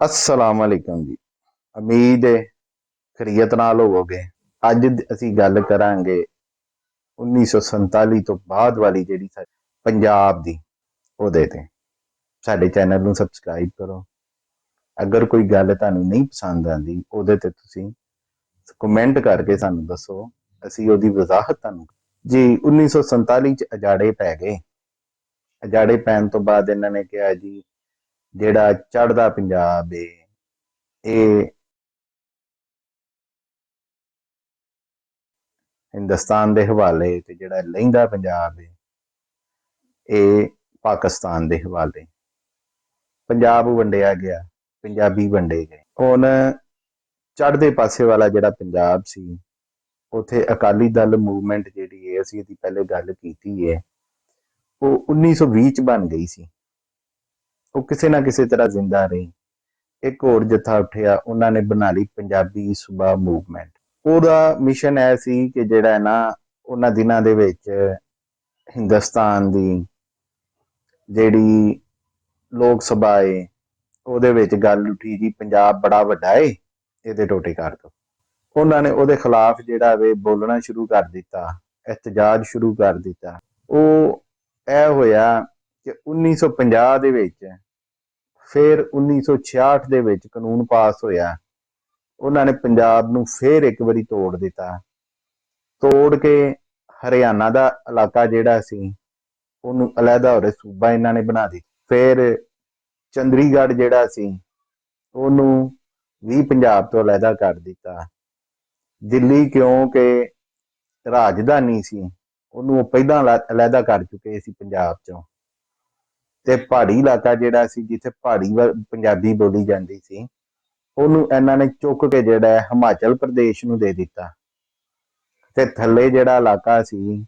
अस्सलाम वालेकुम जी। उम्मीद है खैरियत नाल होवोगे। अज असी गल करांगे 1947 तो बाद वाली जिहड़ी साडी पंजाब दी ओहदे ते। साडे चैनल नूं सबसक्राइब करो। अगर कोई गल तुहानूं नहीं पसंद आंदी ओहदे ते तुसीं कमेंट करके सानूं दसो, असी ओहदी वजाहत तुहानूं जी। 1947 च अजाड़े पै गए। अजाड़े पैण तो बाद इन्हां ने कहा जी जिहड़ा चढ़दा पंजाब है ये हिंदुस्तान के हवाले ते जिहड़ा लहिंदा पंजाब है ये पाकिस्तान के हवाले। पंजाब वंडिया गया, पंजाबी वंडे गए। हुण चढ़दे पासे वाला जिहड़ा पंजाब सी उत्थे अकाली दल मूवमेंट जिहड़ी है असीं इहदी पहले गल कीती है, वो 1920 च बन गई सी। वो किसी ना किसी तरह जिंदा रही। एक होर जत्था उठिया, उन्हां ने बना ली पंजाबी सूबा मूवमेंट। ਉਹਦਾ ਮਿਸ਼ਨ ਇਹ ਸੀ ਕਿ ਜਿਹੜਾ ਨਾ ਉਹਨਾਂ ਦਿਨਾਂ ਦੇ ਵਿੱਚ ਹਿੰਦੁਸਤਾਨ ਦੀ ਜਿਹੜੀ ਲੋਕ ਸਭਾ ਏ ਉਹਦੇ ਵਿੱਚ ਗੱਲ ਉੱਠੀ ਜੀ ਪੰਜਾਬ ਬੜਾ ਵੱਡਾ ਏ, ਇਹਦੇ ਟੋਟੇ ਕਰ ਦੋ। ਉਹਨਾਂ ਨੇ ਉਹਦੇ ਖਿਲਾਫ ਜਿਹੜਾ ਵੇ ਬੋਲਣਾ ਸ਼ੁਰੂ ਕਰ ਦਿੱਤਾ, ਇhtਜਾਜ ਸ਼ੁਰੂ ਕਰ ਦਿੱਤਾ। ਉਹ ਇਹ ਹੋਇਆ ਕਿ 1950 ਦੇ ਵਿੱਚ ਫਿਰ 1966 ਦੇ ਵਿੱਚ ਕਾਨੂੰਨ ਪਾਸ ਹੋਇਆ। ਉਹਨਾਂ ਨੇ ਪੰਜਾਬ ਨੂੰ ਫਿਰ ਇੱਕ ਵਾਰੀ ਤੋੜ ਦਿੱਤਾ। ਤੋੜ ਕੇ ਹਰਿਆਣਾ ਦਾ ਇਲਾਕਾ ਜਿਹੜਾ ਸੀ ਉਹਨੂੰ ਅਲੱਗਾ ਹੋਰ ਸੂਬਾ ਇਹਨਾਂ ਨੇ ਬਣਾ ਦਿੱਤਾ। ਫਿਰ ਚੰਡੀਗੜ੍ਹ ਜਿਹੜਾ ਸੀ ਉਹਨੂੰ ਵੀ ਪੰਜਾਬ ਤੋਂ ਅਲੱਗਾ ਕਰ ਦਿੱਤਾ। ਦਿੱਲੀ ਕਿਉਂਕਿ ਰਾਜਧਾਨੀ ਸੀ ਉਹਨੂੰ ਉਹ ਪਹਿਲਾਂ ਅਲੱਗਾ ਕਰ ਚੁੱਕੇ ਸੀ ਪੰਜਾਬ ਚੋਂ। ਤੇ ਪਹਾੜੀ ਇਲਾਕਾ ਜਿਹੜਾ ਸੀ ਜਿੱਥੇ ਪਹਾੜੀ ਪੰਜਾਬੀ ਬੋਲੀ ਜਾਂਦੀ ਸੀ ਉਹਨੂੰ ਇਹਨਾਂ ਨੇ ਚੁੱਕ ਕੇ ਜਿਹੜਾ ਹਿਮਾਚਲ ਪ੍ਰਦੇਸ਼ ਨੂੰ ਦੇ ਦਿੱਤਾ। ਤੇ ਥੱਲੇ ਜਿਹੜਾ ਇਲਾਕਾ ਸੀ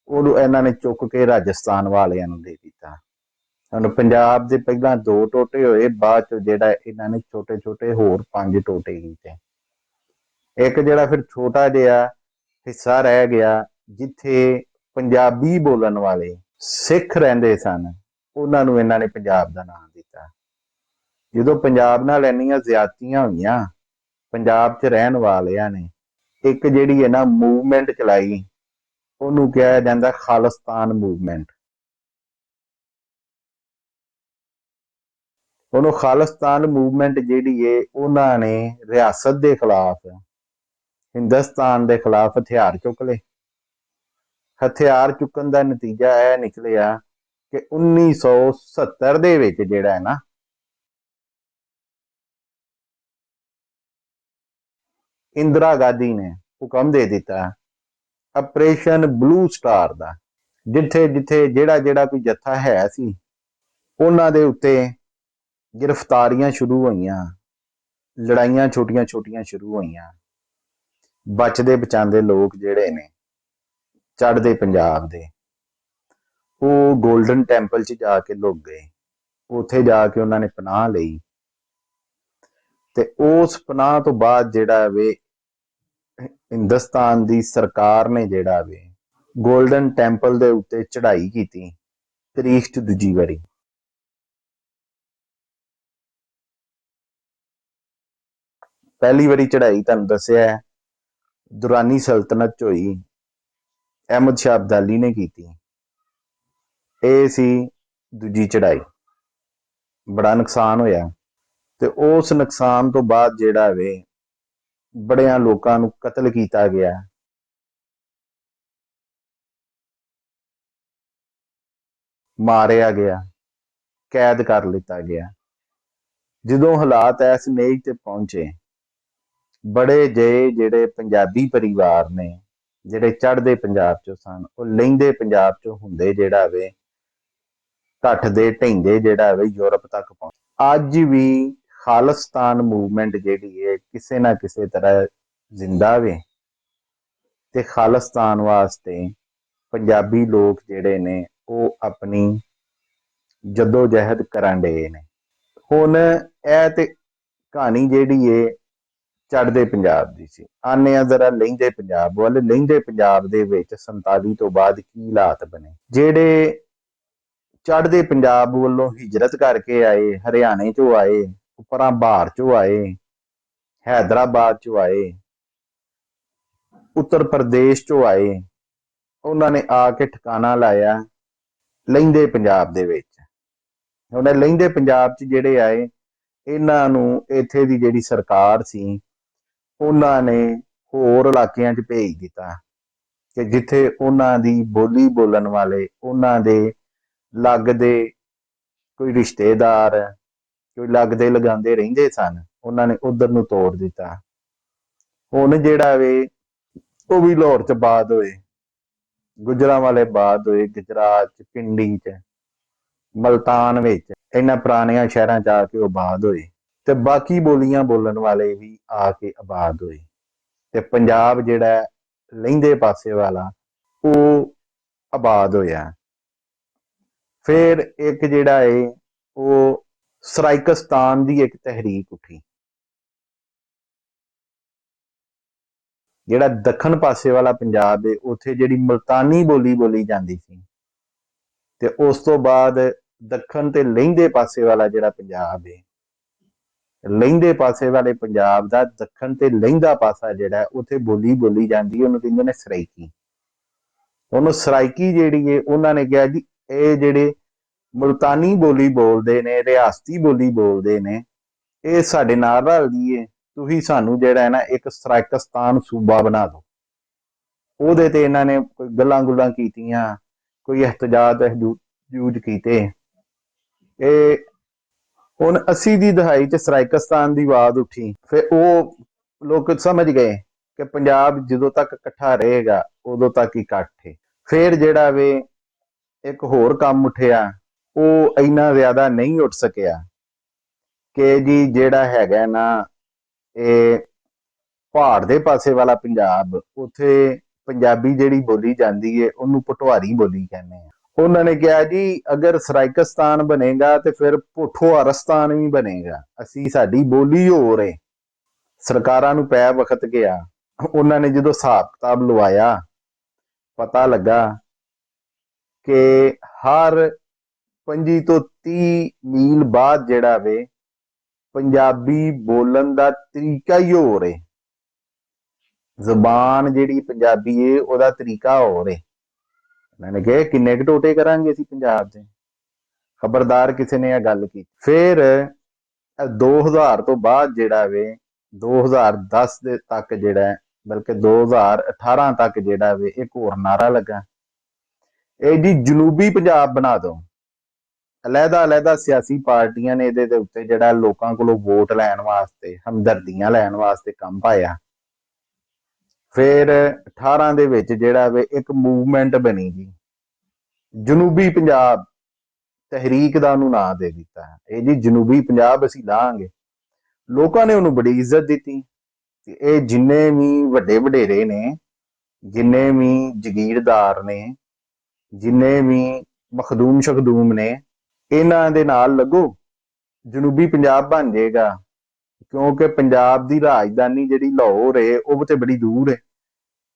ਉਹਨੂੰ ਇਹਨਾਂ ਨੇ ਚੁੱਕ ਕੇ ਰਾਜਸਥਾਨ ਵਾਲਿਆਂ ਨੂੰ ਦੇ ਦਿੱਤਾ। ਹੁਣ ਪੰਜਾਬ ਦੇ ਪਹਿਲਾਂ 2 ਟੋਟੇ ਹੋਏ, ਬਾਅਦ ਚ ਜਿਹੜਾ ਇਹਨਾਂ ਨੇ ਛੋਟੇ ਛੋਟੇ ਹੋਰ 5 ਟੋਟੇ ਕੀਤੇ। ਇੱਕ ਜਿਹੜਾ ਫਿਰ ਛੋਟਾ ਜਿਹਾ ਹਿੱਸਾ ਰਹਿ ਗਿਆ ਜਿੱਥੇ ਪੰਜਾਬੀ ਬੋਲਣ ਵਾਲੇ ਸਿੱਖ ਰਹਿੰਦੇ ਸਨ, ਉਹਨਾਂ ਨੂੰ ਇਹਨਾਂ ਨੇ ਪੰਜਾਬ ਦਾ ਨਾਮ ਦਿੱਤਾ। ਜਦੋਂ ਪੰਜਾਬ ਨਾਲ ਇੰਨੀਆਂ ਜ਼ਿਆਦਤੀਆਂ ਹੋਈਆਂ ਪੰਜਾਬ 'ਚ ਰਹਿਣ ਵਾਲਿਆਂ ਨੇ ਇੱਕ ਜਿਹੜੀ ਹੈ ਨਾ ਮੂਵਮੈਂਟ ਚਲਾਈ, ਉਹਨੂੰ ਕਿਹਾ ਜਾਂਦਾ ਖਾਲਿਸਤਾਨ ਮੂਵਮੈਂਟ। ਉਹਨੂੰ ਖਾਲਿਸਤਾਨ ਮੂਵਮੈਂਟ ਜਿਹੜੀ ਹੈ ਉਹਨਾਂ ਨੇ ਰਿਆਸਤ ਦੇ ਖਿਲਾਫ, ਹਿੰਦੁਸਤਾਨ ਦੇ ਖਿਲਾਫ ਹਥਿਆਰ ਚੁੱਕ ਲਏ। ਹਥਿਆਰ ਚੁੱਕਣ ਦਾ ਨਤੀਜਾ ਇਹ ਨਿਕਲਿਆ ਕਿ 1970 ਦੇ ਵਿੱਚ ਜਿਹੜਾ ਹੈ ਨਾ ਇੰਦਰਾ ਗਾਂਧੀ ਨੇ ਹੁਕਮ ਦੇ ਦਿੱਤਾ ਆਪਰੇਸ਼ਨ ਬਲੂ ਸਟਾਰ ਦਾ, ਜਿੱਥੇ ਜਿੱਥੇ ਜਿਹੜਾ ਜਿਹੜਾ ਕੋਈ ਜੱਥਾ ਹੈ ਸੀ ਉਹਨਾਂ ਦੇ ਉੱਤੇ ਗ੍ਰਿਫਤਾਰੀਆਂ ਸ਼ੁਰੂ ਹੋਈਆਂ, ਲੜਾਈਆਂ ਛੋਟੀਆਂ ਛੋਟੀਆਂ ਸ਼ੁਰੂ ਹੋਈਆਂ। ਬਚਦੇ ਬਚਾਉਂਦੇ ਲੋਕ ਜਿਹੜੇ ਨੇ ਚੜ੍ਹਦੇ ਪੰਜਾਬ ਦੇ ਉਹ ਗੋਲਡਨ ਟੈਂਪਲ 'ਚ ਜਾ ਕੇ ਲੁਕ ਗਏ। ਉੱਥੇ ਜਾ ਕੇ ਉਹਨਾਂ ਨੇ ਪਨਾਹ ਲਈ ਤੇ ਉਸ ਪਨਾਹ ਤੋਂ ਬਾਅਦ ਜਿਹੜਾ ਵੇ ਹਿੰਦੁਸਤਾਨ ਦੀ ਸਰਕਾਰ ਨੇ ਜਿਹੜਾ ਵੇ ਗੋਲਡਨ ਟੈਂਪਲ ਦੇ ਉੱਤੇ ਚੜ੍ਹਾਈ ਕੀਤੀ ਤਾਰੀਖ 'ਚ ਦੂਜੀ ਵਾਰੀ। ਪਹਿਲੀ ਵਾਰੀ ਚੜ੍ਹਾਈ ਤੁਹਾਨੂੰ ਦੱਸਿਆ ਦੁਰਾਨੀ ਸਲਤਨਤ 'ਚ ਹੋਈ, ਅਹਿਮਦ ਸ਼ਾਹ ਅਬਦਾਲੀ ਨੇ ਕੀਤੀ। ਇਹ ਸੀ ਦੂਜੀ ਚੜ੍ਹਾਈ। ਬੜਾ ਨੁਕਸਾਨ ਹੋਇਆ ਤੇ ਉਸ ਨੁਕਸਾਨ ਤੋਂ ਬਾਅਦ ਜਿਹੜਾ ਵੇ ਬੜਿਆਂ ਲੋਕਾਂ ਨੂੰ ਕਤਲ ਕੀਤਾ ਗਿਆ। ਮਾਰਿਆ ਗਿਆ, ਕੈਦ ਕਰ ਲਿੱਤਾ ਗਿਆ। ਜਦੋਂ ਹਾਲਾਤ ਇਸ ਨੇਕ ਤੇ ਪਹੁੰਚੇ, ਬੜੇ ਜਿਹੇ ਜਿਹੜੇ ਪੰਜਾਬੀ ਪਰਿਵਾਰ ਨੇ ਜਿਹੜੇ ਚੜ੍ਹਦੇ ਪੰਜਾਬ ਚੋਂ ਸਨ ਉਹ ਲਹਿੰਦੇ ਪੰਜਾਬ ਚੋਂ ਹੁੰਦੇ ਜਿਹੜਾ ਵੇ ਘੱਟ ਦੇ ਢਹਿੰਦੇ ਜਿਹੜਾ ਵੇ ਯੂਰਪ ਤੱਕ ਪਹੁੰਚ। ਅੱਜ ਵੀ ਖਾਲਿਸਤਾਨ ਮੂਵਮੈਂਟ ਜਿਹੜੀ ਹੈ ਕਿਸੇ ਨਾ ਕਿਸੇ ਤਰ੍ਹਾਂ ਜ਼ਿੰਦਾ ਵੇ ਤੇ ਖਾਲਿਸਤਾਨ ਵਾਸਤੇ ਪੰਜਾਬੀ ਲੋਕ ਜਿਹੜੇ ਨੇ ਉਹ ਆਪਣੀ ਜੱਦੋ ਜਹਿਦ ਕਰਨ ਡਏ ਨੇ। ਹੁਣ ਇਹ ਤੇ ਕਹਾਣੀ ਜਿਹੜੀ ਏ ਚੜ੍ਹਦੇ ਪੰਜਾਬ ਦੀ ਸੀ। ਆਨੇ ਆ ਜ਼ਰਾ ਲਹਿੰਦੇ ਪੰਜਾਬ ਵੱਲ। ਲਹਿੰਦੇ ਪੰਜਾਬ ਦੇ ਵਿੱਚ 47 ਤੋਂ ਬਾਅਦ ਕੀ ਹਾਲਾਤ ਬਣੇ। ਜਿਹੜੇ ਚੜ੍ਹਦੇ ਪੰਜਾਬ ਵੱਲੋਂ ਹਿਜਰਤ ਕਰਕੇ ਆਏ, ਹਰਿਆਣੇ ਚੋਂ ਆਏ, उपरा बाहर चो आए, हैदराबाद चो आए, उत्तर प्रदेश चो आए, उन्होंने आके ठिकाना लाया लहिंदे पंजाब दे विच। हुण लहिंदे पंजाब च जिहड़े आए, इन्हां नूं इत्थे दी जिहड़ी सरकार सी उन्हां ने होर इलाकिਆਂ च भेज दिता कि जिथे उन्हां दी बोली बोलन वाले उन्हां दे लगदे कोई रिश्तेदार कोई लगदे लगांदे रहिंदे सन, उन्हां ने उधर नूं तोड़ दिता। हुण जिहड़ा वे ਉਹ भी लाहौर च बाद होए, गुजरांवाले बाद होए, गुजरात च, पिंडी च, मल्तान विच, इन्हां पुराणियां शहरां च आके ਉਹ बाद होए ते बाकी बोलियां बोलन वाले भी आके आबाद होए ते पंजाब जिहड़ा लहिंदे पासे वाला ਉਹ आबाद होया। फिर एक जिहड़ा है वो सराइकस्तान की एक तहरीक उठी, जिहड़ा दखन पासे वाला पंजाब है उत्थे जिहड़ी मुल्तानी बोली बोली जाती सी ते उस तो बाद दखन ते लहिंदे पासे वाला जिहड़ा पंजाब है, लहिंदे पासे वाले पंजाब दा दखन ते लहिंदा पासा जिहड़ा उत्थे बोली बोली जाती है, उहनूं कहिंदे ने सराइकी। उहनूं सराइकी जिहड़ी है उन्हां ने कहा जी ये जिहड़े मुल्तानी बोली बोलते ने, रियासती बोली बोलते ने, ये साडे नाल रलदी है, तुसीं सानूं जिहड़ा है ना एक सराइकस्तान सूबा बना दो। ਉਹਦੇ ਤੇ ਇਹਨਾਂ ਨੇ ਕੋਈ ਗੱਲਾਂ ਗੁੱਲਾਂ ਕੀਤੀਆਂ, ਕੋਈ ਇhtਜਾਜ ਜੂਜ ਕੀਤੇ। ਇਹ ਹੁਣ 80 ਦੀ ਦਹਾਈ 'ਚ ਸਰਾਇਕਸਤਾਨ ਦੀ ਆਵਾਜ਼ ਉੱਠੀ, ਫਿਰ ਉਹ ਲੋਕ ਸਮਝ ਗਏ ਕਿ ਪੰਜਾਬ ਜਦੋਂ ਤੱਕ ਇਕੱਠਾ ਰਹੇਗਾ ਉਦੋਂ ਤੱਕ ਹੀ ਇਕੱਠ ਹੈ। ਫਿਰ ਜਿਹੜਾ ਵੇ ਇੱਕ ਹੋਰ ਕੰਮ ਉੱਠਿਆ, ਉਹ ਇੰਨਾ ਜ਼ਿਆਦਾ ਨਹੀਂ ਉੱਠ ਸਕਿਆ ਕਿ ਜੀ ਜਿਹੜਾ ਹੈਗਾ ਨਾ ਇਹ ਪਹਾੜ ਦੇ ਪਾਸੇ ਵਾਲਾ ਪੰਜਾਬ, ਉੱਥੇ ਪੰਜਾਬੀ ਜਿਹੜੀ ਬੋਲੀ ਜਾਂਦੀ ਹੈ ਉਹਨੂੰ ਪਟਵਾਰੀ ਬੋਲੀ ਕਹਿੰਦੇ ਆ। ਉਹਨਾਂ ਨੇ ਕਿਹਾ ਜੀ ਅਗਰ ਸਰਾਇਕਸਤਾਨ ਬਣੇਗਾ ਤੇ ਫਿਰ ਪੋਠੋਹਾਰਸਤਾਨ ਵੀ ਬਣੇਗਾ, ਅਸੀਂ ਸਾਡੀ ਬੋਲੀ ਹੋਰ ਹੈ। ਸਰਕਾਰਾਂ ਨੂੰ ਪੈ ਵਕਤ ਗਿਆ, ਉਹਨਾਂ ਨੇ ਜਦੋਂ ਹਿਸਾਬ ਕਿਤਾਬ ਲਵਾਇਆ ਪਤਾ ਲੱਗਾ ਕਿ ਹਰ 25 ਤੋਂ 30 ਮੀਲ ਬਾਅਦ ਜਿਹੜਾ ਵੇ ਪੰਜਾਬੀ ਬੋਲਣ ਦਾ ਤਰੀਕਾ ਹੀ ਹੋਰ ਹੈ। ਜ਼ਬਾਨ ਜਿਹੜੀ ਪੰਜਾਬੀ ਹੈ ਉਹਦਾ ਤਰੀਕਾ ਹੋਰ ਹੈ। ਉਹਨਾਂ ਨੇ ਕਿਹਾ ਕਿੰਨੇ ਕੁ ਟੋਟੇ ਕਰਾਂਗੇ ਅਸੀਂ ਪੰਜਾਬ ਦੇ, ਖਬਰਦਾਰ ਕਿਸੇ ਨੇ ਇਹ ਗੱਲ ਕੀਤੀ। ਫਿਰ 2000 ਤੋਂ ਬਾਅਦ ਜਿਹੜਾ ਵੇ 2010 ਦੇ ਤੱਕ ਜਿਹੜਾ ਬਲਕਿ 2018 ਤੱਕ ਜਿਹੜਾ ਵੇ ਇੱਕ ਹੋਰ ਨਾਰਾ ਲੱਗਾ, ਇਹ ਜੀ ਜਨੂਬੀ ਪੰਜਾਬ ਬਣਾ ਦੋ। ਅਲੱਗ-ਅਲੱਗ ਸਿਆਸੀ ਪਾਰਟੀਆਂ ਨੇ ਇਹਦੇ ਦੇ ਉੱਤੇ ਜਿਹੜਾ ਲੋਕਾਂ ਕੋਲੋਂ ਵੋਟ ਲੈਣ ਵਾਸਤੇ, ਹਮਦਰਦੀਆਂ ਲੈਣ ਵਾਸਤੇ ਕੰਮ ਪਾਇਆ। ਫਿਰ 18 ਦੇ ਵਿੱਚ ਜਿਹੜਾ ਵੇ ਇੱਕ ਮੂਵਮੈਂਟ ਬਣੀ ਜੀ ਜਨੂਬੀ ਪੰਜਾਬ ਤਹਿਰੀਕ ਦਾ ਉਹਨੂੰ ਨਾਂ ਦੇ ਦਿੱਤਾ, ਇਹ ਜੀ ਜਨੂਬੀ ਪੰਜਾਬ ਅਸੀਂ ਲਾਂਗੇ। ਲੋਕਾਂ ਨੇ ਉਹਨੂੰ ਬੜੀ ਇੱਜ਼ਤ ਦਿੱਤੀ ਤੇ ਇਹ ਜਿੰਨੇ ਵੀ ਵੱਡੇ ਵਡੇਰੇ ਨੇ, ਜਿੰਨੇ ਵੀ ਜਗੀਰਦਾਰ ਨੇ, ਜਿੰਨੇ ਵੀ ਮਖਦੂਮ ਸ਼ਖਦੂਮ ਨੇ, ਇਹਨਾਂ ਦੇ ਨਾਲ ਲੱਗੋ, ਜਨੂਬੀ ਪੰਜਾਬ ਬਣ ਜਾਏਗਾ। ਕਿਉਂਕਿ ਪੰਜਾਬ ਦੀ ਰਾਜਧਾਨੀ ਜਿਹੜੀ ਲਾਹੌਰ ਹੈ ਉਹ ਤੇ ਬੜੀ ਦੂਰ ਹੈ।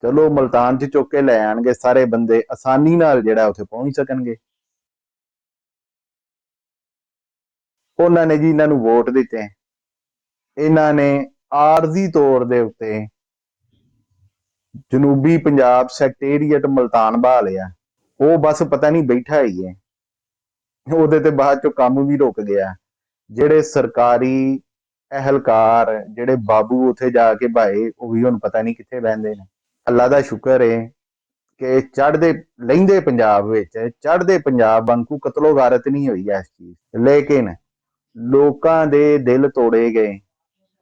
ਚਲੋ ਮਲਤਾਨ 'ਚ ਚੁੱਕ ਕੇ ਲੈ ਆਣਗੇ ਸਾਰੇ ਬੰਦੇ, ਆਸਾਨੀ ਨਾਲ ਜਿਹੜਾ ਉੱਥੇ ਪਹੁੰਚ ਸਕਣਗੇ। ਉਹਨਾਂ ਨੇ ਜੀ ਇਹਨਾਂ ਨੂੰ ਵੋਟ ਦਿੱਤੇ, ਇਹਨਾਂ ਨੇ ਆਰਜ਼ੀ ਤੌਰ ਦੇ ਉੱਤੇ ਜਨੂਬੀ ਪੰਜਾਬ ਸੈਕਟੇਰੀਏਟ ਮਲਤਾਨ ਬਹਾ ਲਿਆ। ਉਹ ਬਸ ਪਤਾ ਨਹੀਂ ਬੈਠਾ ਹੀ ਹੈ, ਉਹਦੇ ਤੇ ਬਾਅਦ ਚੋਂ ਕੰਮ ਵੀ ਰੁਕ ਗਿਆ। ਜਿਹੜੇ ਸਰਕਾਰੀ ਅਹਿਲਕਾਰ, ਜਿਹੜੇ ਬਾਬੂ ਉੱਥੇ ਜਾ ਕੇ ਭਾਏ, ਉਹ ਵੀ ਹੁਣ ਪਤਾ ਨਹੀਂ ਕਿੱਥੇ ਬਹਿੰਦੇ ਨੇ। ਅੱਲਾ ਦਾ ਸ਼ੁਕਰ ਹੈ ਕਿ ਚੜ੍ਹਦੇ ਲਹਿੰਦੇ ਪੰਜਾਬ ਵਿੱਚ, ਚੜ੍ਹਦੇ ਪੰਜਾਬ ਵਾਂਗੂ ਕਤਲੋ ਗਾਰਤ ਨਹੀਂ ਹੋਈ ਇਸ ਚੀਜ਼, ਲੇਕਿਨ ਲੋਕਾਂ ਦੇ ਦਿਲ ਤੋੜੇ ਗਏ,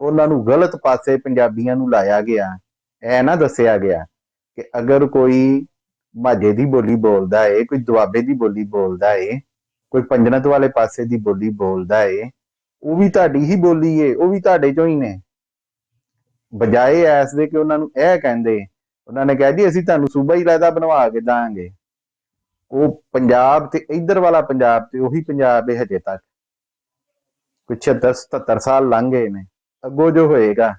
ਉਹਨਾਂ ਨੂੰ ਗਲਤ ਪਾਸੇ ਪੰਜਾਬੀਆਂ ਨੂੰ ਲਾਇਆ ਗਿਆ। ਇਹ ਨਾ ਦੱਸਿਆ ਗਿਆ ਕਿ ਅਗਰ ਕੋਈ ਮਾਝੇ ਦੀ ਬੋਲੀ ਬੋਲਦਾ ਏ, ਕੋਈ ਦੁਆਬੇ ਦੀ ਬੋਲੀ ਬੋਲਦਾ ਏ, ਕੋਈ ਪੰਜਨਤ ਵਾਲੇ ਪਾਸੇ ਦੀ ਬੋਲੀ ਬੋਲਦਾ ਏ, ਉਹ ਵੀ ਤੁਹਾਡੀ ਹੀ ਬੋਲੀ ਏ, ਉਹ ਵੀ ਤੁਹਾਡੇ ਚੋਂ ਹੀ ਨੇ। ਬਜਾਏ ਐਸ ਦੇ ਕਿ ਉਹਨਾਂ ਨੂੰ ਇਹ ਕਹਿੰਦੇ, ਉਹਨਾਂ ਨੇ ਕਿਹਾ ਜੀ ਅਸੀਂ ਤੁਹਾਨੂੰ ਸੂਬਾ ਹੀ ਲੈਦਾ ਬਣਵਾ ਕੇ ਦਾਂਗੇ। ਉਹ ਪੰਜਾਬ ਤੇ ਇੱਧਰ ਵਾਲਾ ਪੰਜਾਬ ਤੇ ਉਹੀ ਪੰਜਾਬ ਹੈ ਹਜੇ ਤੱਕ। ਕੋਈ 76-77 ਸਾਲ ਲੰਘ ਗਏ ਨੇ, ਅੱਗੋਂ ਜੋ ਹੋਏਗਾ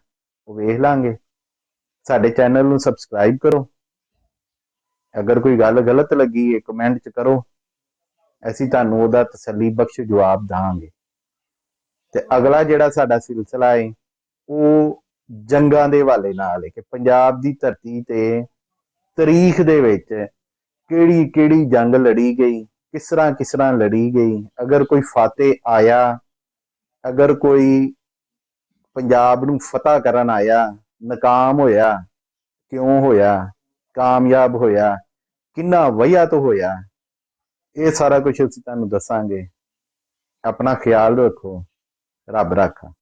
ਉਹ ਵੇਖ ਲਾਂਗੇ। ਸਾਡੇ ਚੈਨਲ ਨੂੰ ਸਬਸਕ੍ਰਾਈਬ ਕਰੋ, ਅਗਰ ਕੋਈ ਗੱਲ ਗਲਤ ਲੱਗੀ ਹੈ ਕਮੈਂਟ 'ਚ ਕਰੋ, ਅਸੀਂ ਤੁਹਾਨੂੰ ਉਹਦਾ ਤਸੱਲੀ ਬਖਸ਼ ਜਵਾਬ ਦਾਂਗੇ। ਤੇ ਅਗਲਾ ਜਿਹੜਾ ਸਾਡਾ ਸਿਲਸਿਲਾ ਹੈ ਉਹ ਜੰਗਾਂ ਦੇ ਹਵਾਲੇ ਨਾਲ ਹੈ ਕਿ ਪੰਜਾਬ ਦੀ ਧਰਤੀ ਤੇ ਤਾਰੀਖ ਦੇ ਵਿੱਚ ਕਿਹੜੀ ਕਿਹੜੀ ਜੰਗ ਲੜੀ ਗਈ, ਕਿਸ ਤਰ੍ਹਾਂ ਲੜੀ ਗਈ, ਅਗਰ ਕੋਈ ਫਾਤੇ ਆਇਆ, ਅਗਰ ਕੋਈ ਪੰਜਾਬ ਨੂੰ ਫਤਹ ਕਰਨ ਆਇਆ, ਨਾਕਾਮ ਹੋਇਆ, ਕਿਉਂ ਹੋਇਆ, ਕਾਮਯਾਬ ਹੋਇਆ, ਕਿੰਨਾ ਵਜ੍ਹਾ ਤੋਂ ਹੋਇਆ, ਇਹ ਸਾਰਾ ਕੁਝ ਅਸੀਂ ਤੁਹਾਨੂੰ ਦੱਸਾਂਗੇ। ਆਪਣਾ ਖਿਆਲ ਰੱਖੋ। ਰੱਬ ਰਾਖਾ।